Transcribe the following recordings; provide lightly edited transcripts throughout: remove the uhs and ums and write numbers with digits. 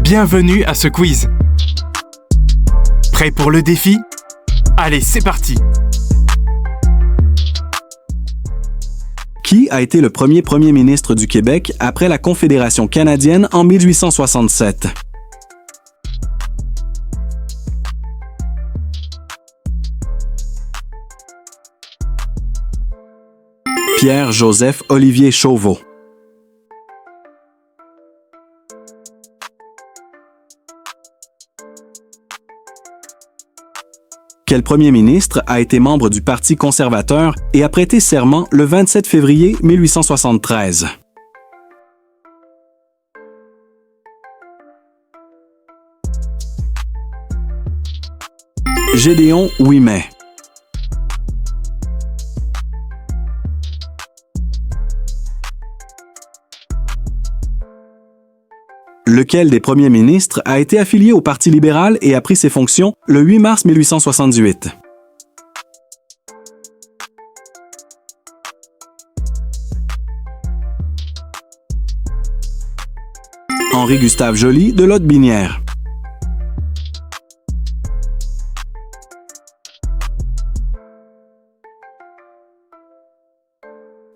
Bienvenue à ce quiz. Prêt pour le défi? Allez, c'est parti! Qui a été le premier premier ministre du Québec après la Confédération canadienne en 1867? Pierre-Joseph Olivier Chauveau. Quel premier ministre a été membre du Parti conservateur et a prêté serment le 27 février 1873? Gédéon Ouimet. Lequel des premiers ministres a été affilié au Parti libéral et a pris ses fonctions le 8 mars 1878? Henri-Gustave Joly de Lotbinière.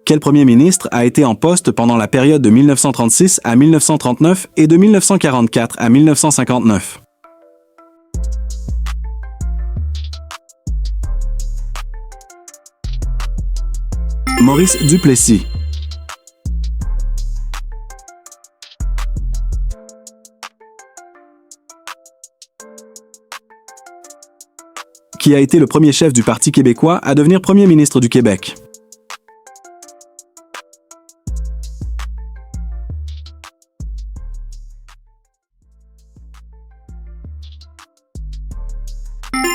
Quel premier ministre a été en poste pendant la période de 1936 à 1939 et de 1944 à 1959? Maurice Duplessis. Qui a été le premier chef du Parti québécois à devenir premier ministre du Québec?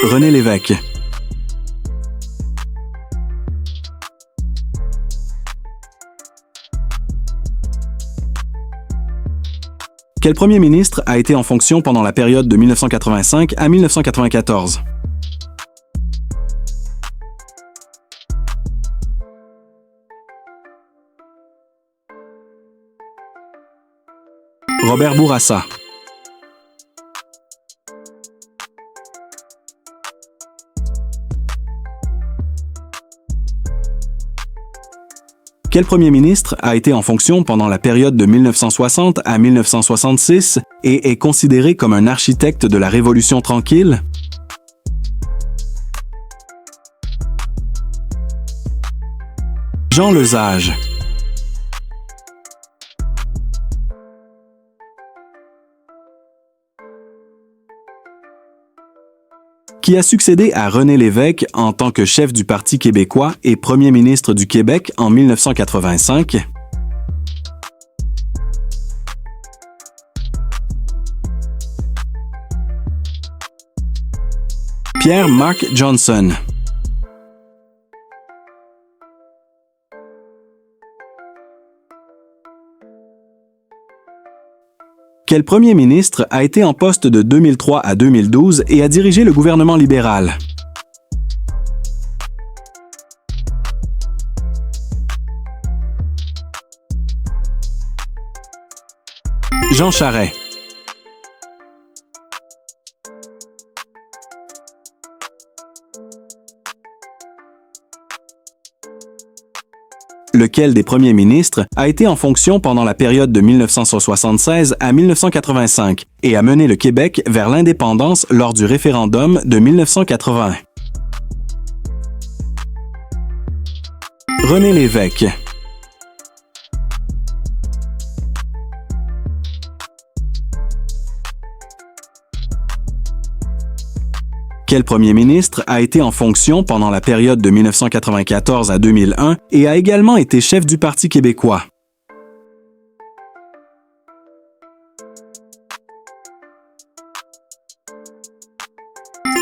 René Lévesque. Quel premier ministre a été en fonction pendant la période de 1985 à 1994? Robert Bourassa. Quel premier ministre a été en fonction pendant la période de 1960 à 1966 et est considéré comme un architecte de la Révolution tranquille? Jean Lesage. Qui a succédé à René Lévesque en tant que chef du Parti québécois et premier ministre du Québec en 1985? Pierre Mark Johnson. Quel premier ministre a été en poste de 2003 à 2012 et a dirigé le gouvernement libéral? Jean Charest. Lequel des premiers ministres a été en fonction pendant la période de 1976 à 1985 et a mené le Québec vers l'indépendance lors du référendum de 1980? René Lévesque. Quel premier ministre a été en fonction pendant la période de 1994 à 2001 et a également été chef du Parti québécois?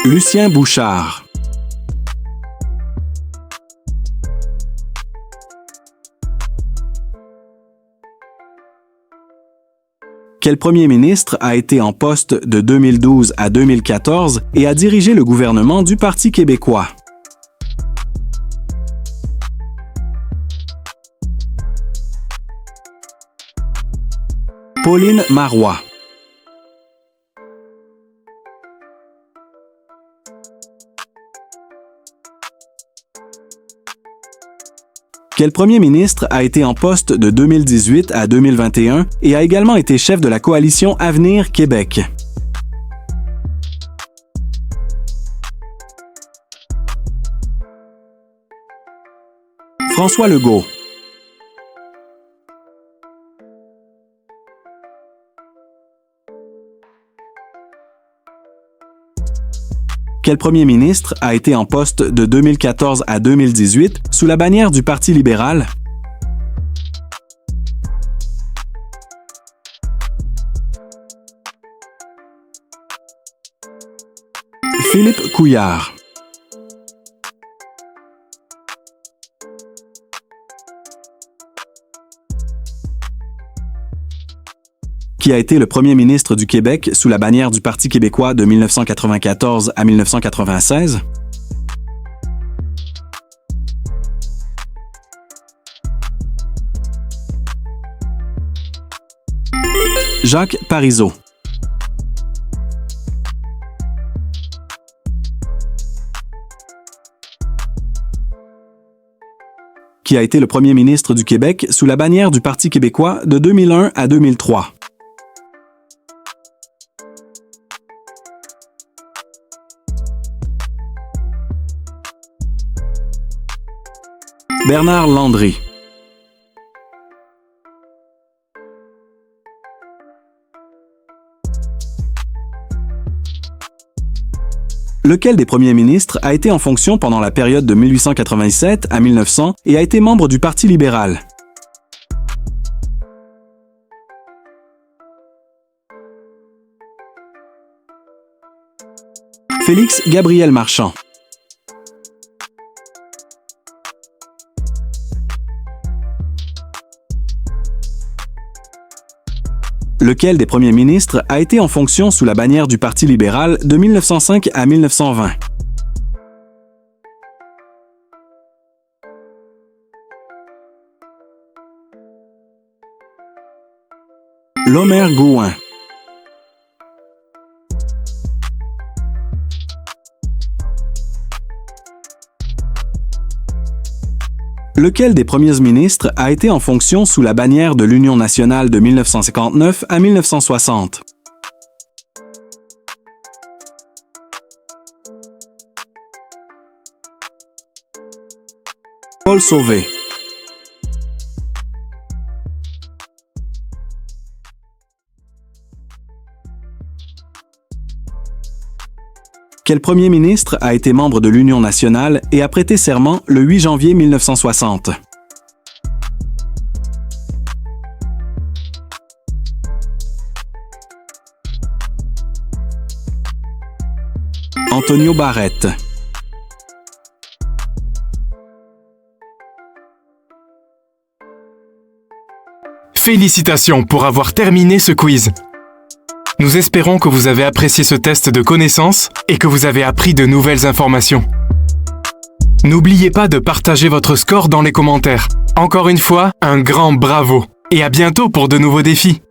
Lucien Bouchard. Quel premier ministre a été en poste de 2012 à 2014 et a dirigé le gouvernement du Parti québécois? Pauline Marois. Quel premier ministre a été en poste de 2018 à 2021 et a également été chef de la coalition Avenir Québec? François Legault. Quel premier ministre a été en poste de 2014 à 2018 sous la bannière du Parti libéral? Philippe Couillard. Qui a été le premier ministre du Québec sous la bannière du Parti québécois de 1994 à 1996? Jacques Parizeau. Qui a été le premier ministre du Québec sous la bannière du Parti québécois de 2001 à 2003? Bernard Landry. Lequel des premiers ministres a été en fonction pendant la période de 1887 à 1900 et a été membre du Parti libéral? Félix Gabriel Marchand. Lequel des premiers ministres a été en fonction sous la bannière du Parti libéral de 1905 à 1920? Lomer Gouin. Lequel des premiers ministres a été en fonction sous la bannière de l'Union nationale de 1959 à 1960? Paul Sauvé. Quel premier ministre a été membre de l'Union nationale et a prêté serment le 8 janvier 1960? Antonio Barrette. Félicitations pour avoir terminé ce quiz. Nous espérons que vous avez apprécié ce test de connaissances et que vous avez appris de nouvelles informations. N'oubliez pas de partager votre score dans les commentaires. Encore une fois, un grand bravo et à bientôt pour de nouveaux défis.